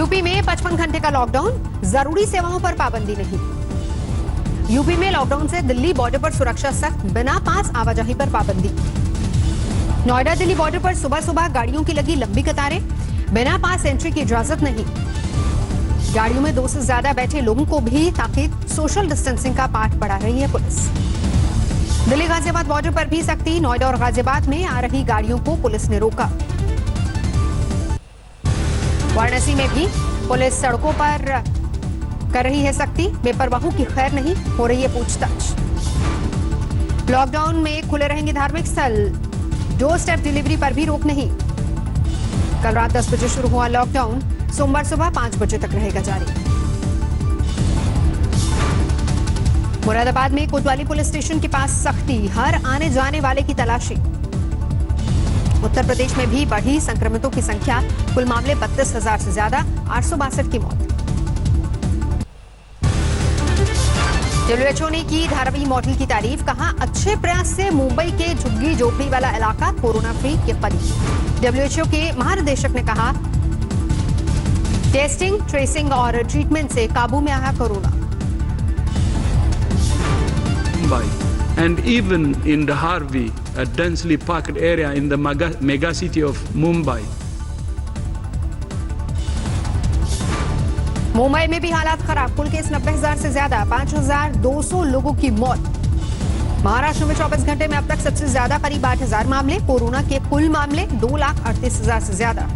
UP में 55 घंटे का लॉकडाउन, जरूरी सेवाओं पर पाबंदी नहीं। यूपी में लॉकडाउन से दिल्ली बॉर्डर पर सुरक्षा सख्त, बिना पास आवाजाही पर पाबंदी। नोएडा दिल्ली बॉर्डर पर सुबह सुबह गाड़ियों की लगी लंबी कतारें, बिना पास एंट्री की इजाजत नहीं। गाड़ियों में 2 से ज्यादा बैठे लोगों को भी ताकीद, सोशल डिस्टेंसिंग का पाठ पढ़ा रही है पुलिस। दिल्ली गाजियाबाद बॉर्डर पर भी सख्ती, नोएडा और गाजियाबाद में आ रही गाड़ियों को पुलिस ने रोका। वाराणसी में भी पुलिस सड़कों पर कर रही है सख्ती, बेपरवाहों की खैर नहीं, हो रही है पूछताछ। लॉकडाउन में खुले रहेंगे धार्मिक स्थल, डोर स्टेप डिलीवरी पर भी रोक नहीं। कल रात 10 बजे शुरू हुआ लॉकडाउन, सोमवार सुबह 5 बजे तक रहेगा जारी। मुरादाबाद में कोतवाली पुलिस स्टेशन के पास सख्ती, हर आने जाने वाले की तलाशी। उत्तर प्रदेश में भी बढ़ी संक्रमितों की संख्या, कुल मामले 32,000 से ज्यादा, 862 की मौत। WHO ने की धारावी मॉडल की तारीफ, कहा अच्छे प्रयास से मुंबई के झुग्गी झोपड़ी वाला इलाका कोरोना फ्री के करीब। WHO के महानिदेशक ने कहा टेस्टिंग, ट्रेसिंग और ट्रीटमेंट से काबू में आया corona. And even in the Harvey, a densely packed area in the mega city of Mumbai. Mumbai में भी हालात खराब, कुल केस 90,000 से ज्यादा, 5,200 लोगों की मौत। महाराष्ट्र में 24 घंटे में अब तक सबसे ज्यादा करीब 8,000 मामले, कोरोना के कुल मामले 2,38,000 से ज्यादा।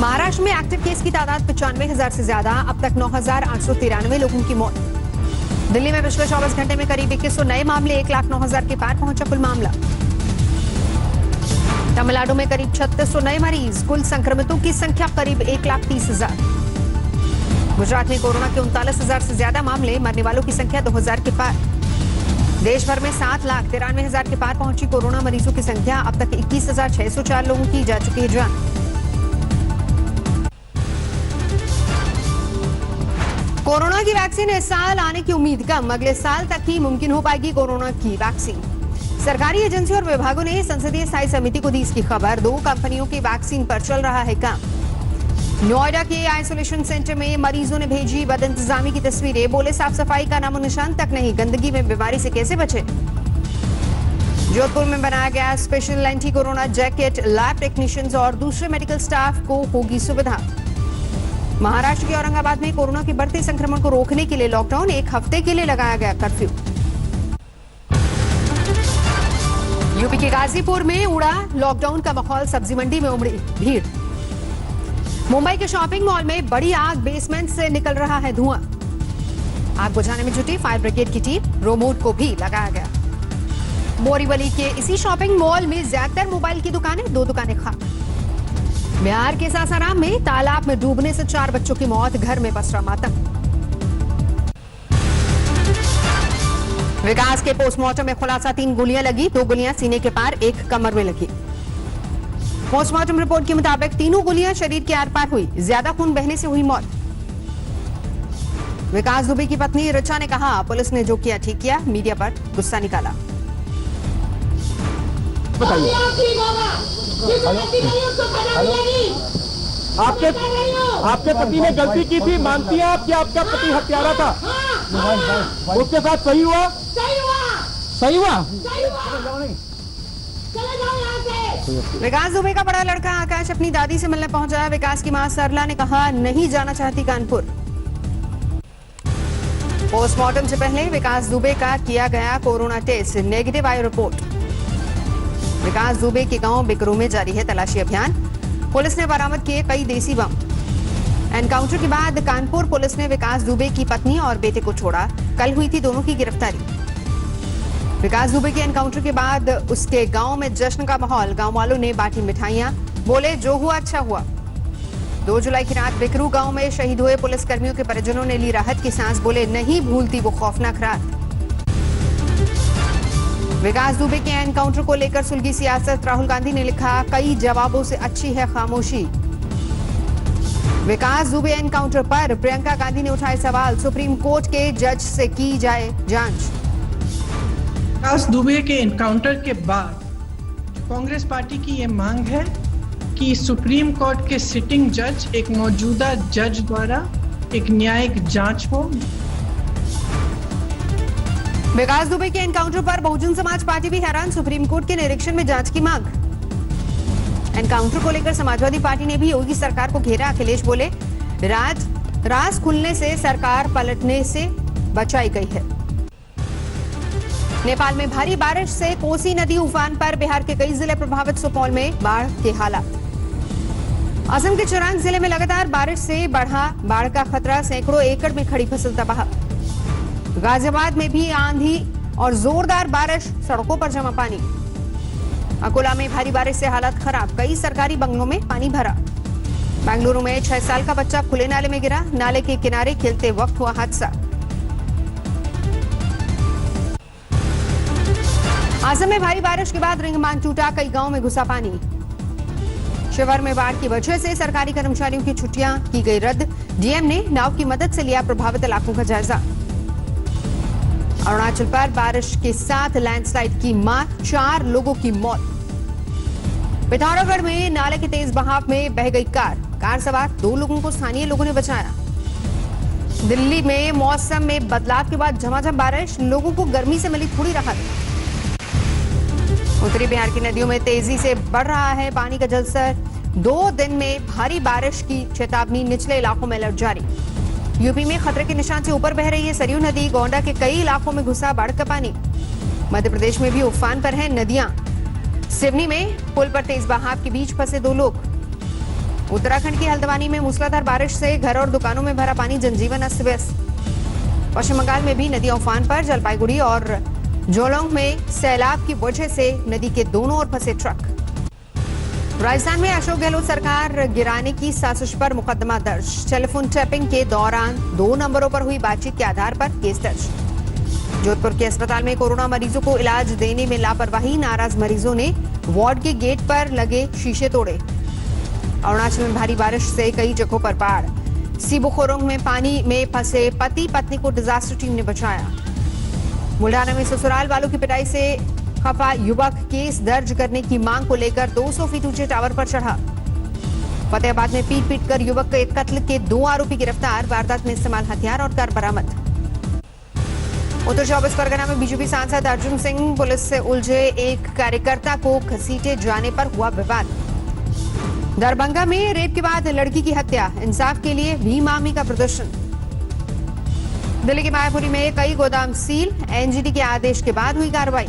महाराष्ट्र में एक्टिव केस की तादाद 95,000 से ज्यादा, अब तक 9,893 लोगों की मौत। दिल्ली में पिछले 24 घंटे में करीब 2100 नए मामले, 1,09,000 के पार पहुंचा कुल मामला। तमिलनाडु में करीब 3600 नए मरीज, कुल संक्रमितों की संख्या करीब 1,30,000। गुजरात में कोरोना के 39,000 से ज्यादा मामले, मरने वालों की संख्या 2,000 के पार। देश भर में 7,93,000 के पार पहुंची कोरोना मरीजों की संख्या, अब तक 21,604 लोगों की जा चुकी है जान। कोरोना की वैक्सीन इस साल आने की उम्मीद कम, अगले साल तक ही मुमकिन हो पाएगी कोरोना की वैक्सीन। सरकारी एजेंसी और विभागों ने संसदीय स्थायी समिति को दी इसकी खबर, 2 कंपनियों की वैक्सीन पर चल रहा है काम। नोएडा के आइसोलेशन सेंटर में मरीजों ने भेजी बदइंतजामी की तस्वीरें, बोले साफ सफाई का नामो निशान तक नहीं, गंदगी में बीमारी से कैसे बचे। जोधपुर में बनाया गया special anti corona jacket, lab technicians और दूसरे मेडिकल स्टाफ को होगी सुविधा। महाराष्ट्र के औरंगाबाद में कोरोना के बढ़ते संक्रमण को रोकने के लिए लॉकडाउन, 1 हफ्ते के लिए लगाया गया कर्फ्यू। यूपी के गाजीपुर में उड़ा लॉकडाउन का माहौल, सब्जी मंडी में उमड़ी भीड़। मुंबई के शॉपिंग मॉल में बड़ी आग, बेसमेंट से निकल रहा है धुआं। आग बुझाने में जुटी फायर ब्रिगेड की टीम, रोमोट को भी लगाया गया। बोरीवली के इसी शॉपिंग मॉल में ज्यादातर मोबाइल की दुकानें, 2 दुकानें खाक। बिहार के सासाराम में तालाब में डूबने से 4 बच्चों की मौत, घर में पसरा मातम। विकास के पोस्टमार्टम में खुलासा, 3 गोलियां लगी, 2 गोलियां सीने के पार, 1 कमर में लगी। पोस्टमार्टम रिपोर्ट के मुताबिक तीनों गोलियां शरीर के आर पार हुई, ज्यादा खून बहने से हुई मौत। विकास दुबे की पत्नी ऋचा ने कहा पुलिस ने जो किया ठीक किया, मीडिया पर गुस्सा निकाला। आपके पति ने गलती की थी, मानती हैं आप कि आपका पति हत्यारा था? उसके साथ सही हुआ? सही हुआ? विकास दुबे का बड़ा लड़का आकाश अपनी दादी से मिलने पहुंचा। विकास की मां सरला ने कहा नहीं जाना चाहती कानपुर। पोस्टमार्टम से पहले विकास दुबे का किया गया कोरोना टेस्ट, नेगेटिव आई रिपोर्ट। विकास दुबे के गांव बिकरू में जारी है तलाशी अभियान, पुलिस ने बरामद किए कई देसी बम। एनकाउंटर के बाद कानपुर पुलिस ने विकास दुबे की पत्नी और बेटे को छोड़ा, कल हुई थी दोनों की गिरफ्तारी। विकास दुबे के एनकाउंटर के बाद उसके गांव में जश्न का माहौल, गांव वालों ने बांटी मिठाइयां, बोले जो हुआ अच्छा हुआ। 2 जुलाई की रात बिकरू गांव में शहीद हुए पुलिसकर्मियों के परिजनों ने ली राहत की सांस, बोले नहीं भूलती वो खौफनाक रात। विकास दुबे के एनकाउंटर को लेकर सुलगी सियासत, राहुल गांधी ने लिखा कई जवाबों से अच्छी है खामोशी। विकास दुबे एनकाउंटर पर प्रियंका गांधी ने उठाए सवाल, सुप्रीम कोर्ट के जज से की जाए जांच। विकास दुबे के एनकाउंटर के बाद कांग्रेस पार्टी की ये मांग है कि सुप्रीम कोर्ट के सिटिंग जज एक मौजूदा जज द्वारा एक न्यायिक जांच हो। विकास दुबे के एनकाउंटर पर बहुजन समाज पार्टी भी हैरान, सुप्रीम कोर्ट के निरीक्षण में जांच की मांग। एनकाउंटर को लेकर समाजवादी पार्टी ने भी योगी सरकार को घेरा। अखिलेश बोले राज खुलने से सरकार पलटने से बचाई गई है। नेपाल में भारी बारिश से कोसी नदी उफान पर, बिहार के कई जिले प्रभावित, सुपौल में बाढ़ के हालात। असम के चिरांग जिले में लगातार बारिश से बढ़ा बाढ़ का खतरा, सैकड़ों एकड़ में खड़ी फसल तबाह। गाजियाबाद में भी आंधी और जोरदार बारिश, सड़कों पर जमा पानी। अकोला में भारी बारिश से हालत खराब, कई सरकारी बंगलों में पानी भरा। बेंगलुरु में 6 साल का बच्चा खुले नाले में गिरा, नाले के किनारे खेलते वक्त हुआ हादसा। असम में भारी बारिश के बाद रिंगमान टूटा, कई गांव में घुसा पानी। शिवर में बाढ़ की वजह से सरकारी कर्मचारियों की छुट्टियां की गई रद्द, डीएम ने नाव की मदद से लिया प्रभावित इलाकों का जायजा। अरुणाचल पर बारिश के साथ लैंडस्लाइड की मार, 4 लोगों की मौत। पिथौरागढ़ में नाले के तेज बहाव में बह गई कार सवार 2 लोगों को स्थानीय लोगों ने बचाया। दिल्ली में मौसम में बदलाव के बाद झमाझम बारिश, लोगों को गर्मी से मिली थोड़ी राहत। उत्तरी बिहार की नदियों में तेजी से बढ़ रहा है पानी का जलस्तर, 2 दिन में भारी बारिश की चेतावनी, निचले इलाकों में अलर्ट जारी। यूपी में खतरे के निशान से ऊपर बह रही है सरयू नदी, गोंडा के कई इलाकों में घुसा बाढ़ का पानी। मध्य प्रदेश में भी उफान पर हैं नदियां, सिवनी में पुल पर तेज बहाव के बीच फंसे 2 लोग। उत्तराखंड की हल्द्वानी में मूसलाधार बारिश से घर और दुकानों में भरा पानी, जनजीवन अस्त व्यस्त। पश्चिम बंगाल में भी नदियां उफान पर, जलपाईगुड़ी और जोलोंग में सैलाब की वजह से नदी के दोनों ओर फंसे ट्रक। राजस्थान में अशोक गहलोत सरकार गिराने की साजिश पर मुकदमा दर्ज, टेलीफोन टैपिंग के दौरान 2 नंबरों पर हुई बातचीत के आधार पर केस दर्ज। जोधपुर के अस्पताल में कोरोना मरीजों को इलाज देने में लापरवाही, नाराज मरीजों ने वार्ड के गेट पर लगे शीशे तोड़े। अरुणाचल में भारी बारिश से कई जगहों पर बाढ़, सीबोखोरोंग में पानी में फंसे पति पत्नी को डिजास्टर टीम ने बचाया। बुल्ढाना में ससुराल वालों की पिटाई से खफा युवक, केस दर्ज करने की मांग को लेकर 200 फीट ऊंचे टावर पर चढ़ा। फतेहाबाद में पीट कर युवक के कत्ल के 2 आरोपी गिरफ्तार, वारदात में इस्तेमाल हथियार और कार बरामद। उत्तर 24 परगना में बीजेपी सांसद अर्जुन सिंह पुलिस से उलझे एक कार्यकर्ता को घसीटे जाने पर हुआ विवाद। दरभंगा में रेप के बाद लड़की की हत्या, इंसाफ के लिए भीम आर्मी का प्रदर्शन। दिल्ली के मायापुरी में कई गोदाम सील, एनजीटी के आदेश के बाद हुई कार्रवाई।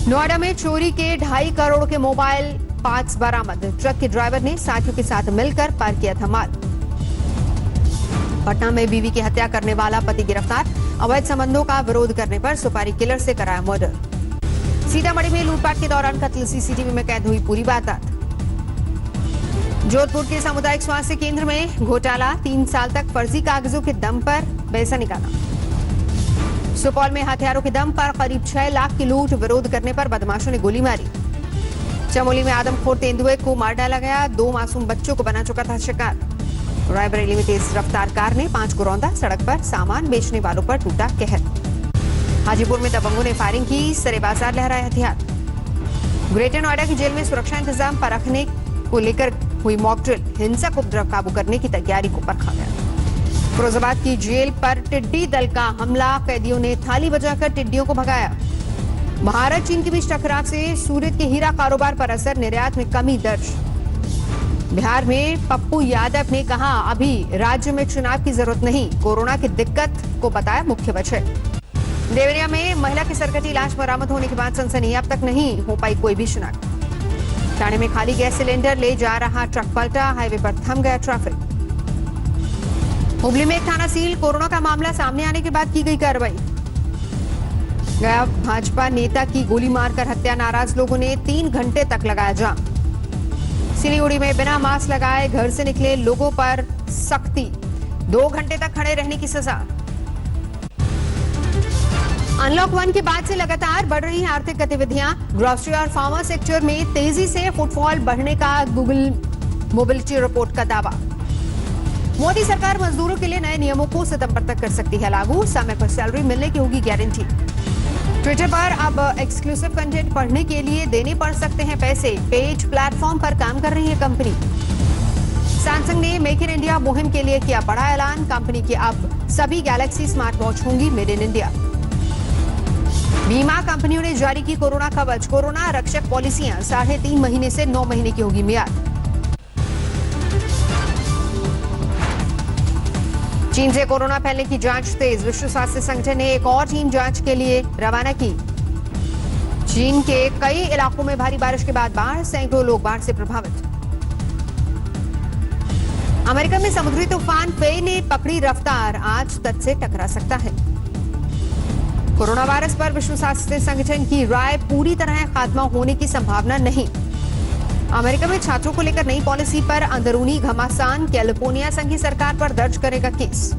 नोएडा में चोरी के 2.5 करोड़ के मोबाइल पार्ट्स बरामद, ट्रक के ड्राइवर ने साथियों के साथ मिलकर पार किया था माल। पटना में बीवी की हत्या करने वाला पति गिरफ्तार, अवैध संबंधों का विरोध करने पर सुपारी किलर से कराया मर्डर। सीतामढ़ी में लूटपाट के दौरान कत्ल, सीसीटीवी में कैद हुई पूरी वारदात। जोधपुर के सामुदायिक स्वास्थ्य केंद्र में घोटाला, 3 साल तक फर्जी कागजों के दम पर पैसा निकाला। सुपौल में हथियारों के दम पर करीब 6 लाख की लूट, विरोध करने पर बदमाशों ने गोली मारी। चमोली में आदमखोर तेंदुए को मार डाला गया, 2 मासूम बच्चों को बना चुका था शिकार। रायबरेली में तेज रफ्तार कार ने 5 को रौंदा, सड़क पर सामान बेचने वालों पर टूटा कहर। हाजीपुर में दबंगों ने फायरिंग की, सरे बाजार लहराए हथियार। ग्रेटर नोएडा की जेल में सुरक्षा इंतजाम पर रखने को लेकर हुई मॉक ड्रिल, हिंसक उपद्रव काबू करने की तैयारी को परखा गया। फिरोजाबाद की जेल पर टिड्डी दल का हमला, कैदियों ने थाली बजाकर टिड्डियों को भगाया। भारत चीन के बीच टकराव से सूरत के हीरा कारोबार पर असर, निर्यात में कमी दर्ज। बिहार में पप्पू यादव ने कहा अभी राज्य में चुनाव की जरूरत नहीं, कोरोना की दिक्कत को बताया मुख्य वजह। देवरिया में महिला की सरकटी लाश बरामद होने के बाद सनसनी, अब तक नहीं हो पाई कोई भी शिनाख्त। ठाणे में खाली गैस सिलेंडर ले जा रहा ट्रक पलटा, हाईवे पर थम गया ट्रैफिक। हुबली में एक थाना सील, कोरोना का मामला सामने आने के बाद की गई कार्रवाई। गया भाजपा नेता की गोली मारकर हत्या, नाराज लोगों ने 3 घंटे तक लगाया जाम। सिलीगुड़ी में बिना मास्क लगाए घर से निकले लोगों पर सख्ती, 2 घंटे तक खड़े रहने की सजा। अनलॉक 1 के बाद से लगातार बढ़ रही हैं आर्थिक गतिविधियां, ग्रोसरी और फार्मा सेक्टर में तेजी से फुटफॉल बढ़ने का गूगल मोबिलिटी रिपोर्ट का दावा। मोदी सरकार मजदूरों के लिए नए नियमों को सितंबर तक कर सकती है लागू, समय पर सैलरी मिलने की होगी गारंटी। ट्विटर पर अब एक्सक्लूसिव कंटेंट पढ़ने के लिए देने पड़ सकते हैं पैसे। पेड प्लेटफॉर्म पर काम कर रही है कंपनी। सैमसंग ने मेक इन इंडिया मुहिम के लिए किया बड़ा ऐलान। कंपनी की अब सभी गैलेक्सी स्मार्ट वॉच होंगी मेड इन इंडिया। बीमा कंपनियों ने जारी की कोरोना कवच। कोरोना रक्षक पॉलिसियां 3.5 महीने से 9 महीने की होगी मियाद। चीन से कोरोना फैलने की जांच तेज। विश्व स्वास्थ्य संगठन ने एक और टीम जांच के लिए रवाना की। चीन के कई इलाकों में भारी बारिश के बाद बाढ़, सैकड़ों लोग बाढ़ से प्रभावित। अमेरिका में समुद्री तूफान फे ने पकड़ी रफ्तार, आज तट से टकरा सकता है। कोरोना वायरस पर विश्व स्वास्थ्य संगठन की राय, पूरी तरह खात्मा होने की संभावना नहीं। अमेरिका में छात्रों को लेकर नई पॉलिसी पर अंदरूनी घमासान। कैलिफोर्निया संघीय सरकार पर दर्ज करेगा केस।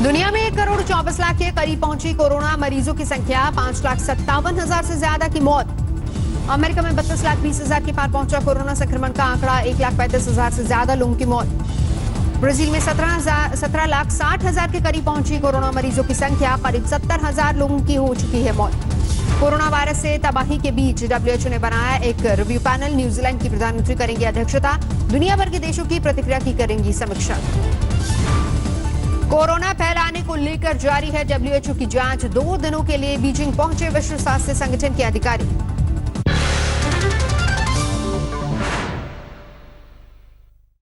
दुनिया में 1,24,00,000 के करीब पहुंची कोरोना मरीजों की संख्या। 5,57,000 से ज्यादा की मौत। अमेरिका में 32,20,000 के पार पहुंचा कोरोना संक्रमण का आंकड़ा। 1,35,000 से ज्यादा लोगों की मौत। ब्राजील में 17,60,000 के करीब पहुंची कोरोना मरीजों की संख्या। करीब 70,000 लोगों की हो चुकी है मौत। कोरोना वायरस से तबाही के बीच WHO ने बनाया एक रिव्यू पैनल। न्यूजीलैंड की प्रधानमंत्री करेंगी अध्यक्षता। दुनिया भर के देशों की प्रतिक्रिया की करेंगी समीक्षा। कोरोना फैलाने को लेकर जारी है WHO की जांच। 2 दिनों के लिए बीजिंग पहुंचे विश्व स्वास्थ्य संगठन के अधिकारी।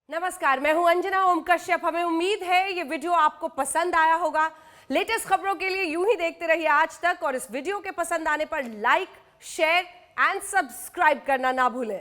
नमस्कार, मैं हूं अंजना ओम कश्यप। हमें उम्मीद है ये वीडियो आपको पसंद आया होगा। लेटेस्ट खबरों के लिए यूं ही देखते रहिए आज तक, और इस वीडियो के पसंद आने पर लाइक, शेयर एंड सब्सक्राइब करना ना भूलें।